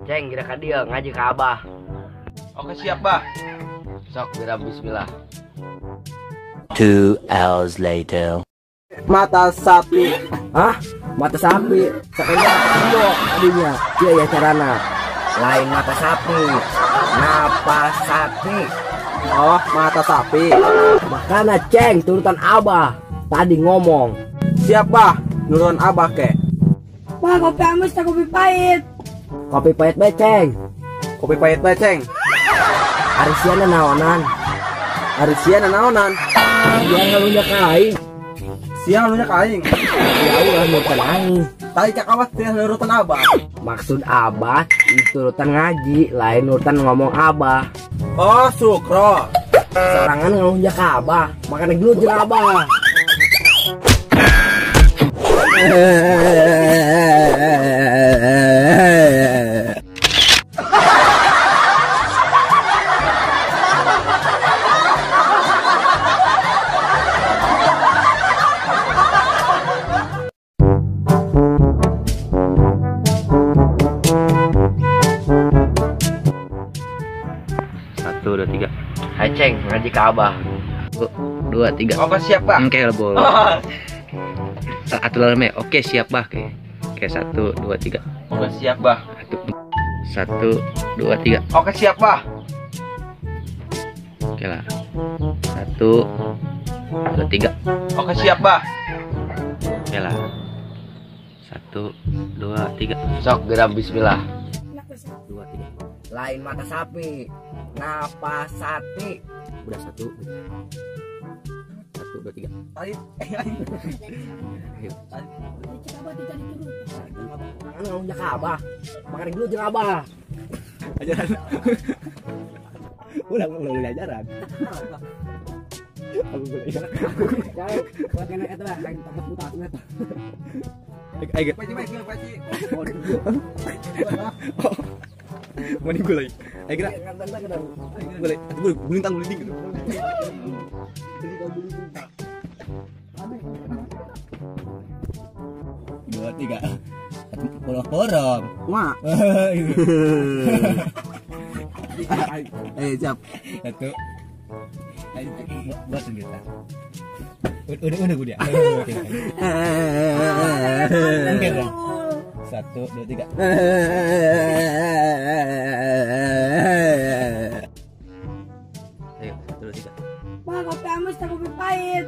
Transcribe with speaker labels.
Speaker 1: Ceng, kira dia ngaji ke Abah.
Speaker 2: Oke siap bah.
Speaker 1: Sok, kira bismillah.
Speaker 3: 2 hours later.
Speaker 4: Mata sapi.
Speaker 1: Hah? Mata sapi? Sekalian tembok tadinya. Iya ya carana. Lain mata sapi. Napas sapi.
Speaker 4: Oh, mata sapi.
Speaker 1: Makanya Ceng, turutan Abah. Tadi ngomong.
Speaker 4: Siap bah, nurunan abah ke.
Speaker 5: Wah, kopi amis tak kopi pahit.
Speaker 1: Kopi pahit beceng.
Speaker 4: Kopi pahit beceng.
Speaker 1: Arisiana naonan.
Speaker 4: Arisian naonan.
Speaker 1: Dia ngalunya kain.
Speaker 4: Siang lunya kaing.
Speaker 1: Ya Allah, nurutan aing.
Speaker 4: Tadi cak awas dia nurutan abah.
Speaker 1: Maksud Abah itu urutan ngaji, lain urutan ngomong Abah.
Speaker 4: Oh, sukro.
Speaker 1: Serangan ngalunya ke Abah, makanya dulu jeung Abah.
Speaker 6: Satu, dua, tiga.
Speaker 1: Hai Ceng, ngaji ke Abah.
Speaker 6: 2, 3.
Speaker 2: Oke siap bah.
Speaker 6: Oke lebo. Atuh laleme. Oke siap bah. Oke 1, 2, 3.
Speaker 2: Oke siap bah.
Speaker 6: 1, 2, 3.
Speaker 2: Oke siap bah.
Speaker 6: Oke lah. 1, 2, 3.
Speaker 2: Oke siap bah.
Speaker 6: Oke lah. 1, 2, 3.
Speaker 1: Sok, geram bismillah.
Speaker 6: 2, 3.
Speaker 1: Lain mata sapi, napas sapi.
Speaker 6: Udah 1, 2, 3.
Speaker 4: Tadi
Speaker 1: Kan ngalunya ke Abah, makanya dulu jeung Abah.
Speaker 4: ajaran. Ulang ajaran. Aku boleh.
Speaker 1: Buat kena eta lah, lain tempat putar eta.
Speaker 4: Ayo.
Speaker 2: Peci.
Speaker 4: Mending gue lagi. Ayo gerak. Boleh. Gue gulintang gitu. Dua, tiga. Porong. Wah. Siap. Satu. Buat kita. Udah dia. Oke dong. 1, 2, 3.
Speaker 6: Ayo, 1, 2, 3.
Speaker 5: Wah, kopi amis tak kopi pahit.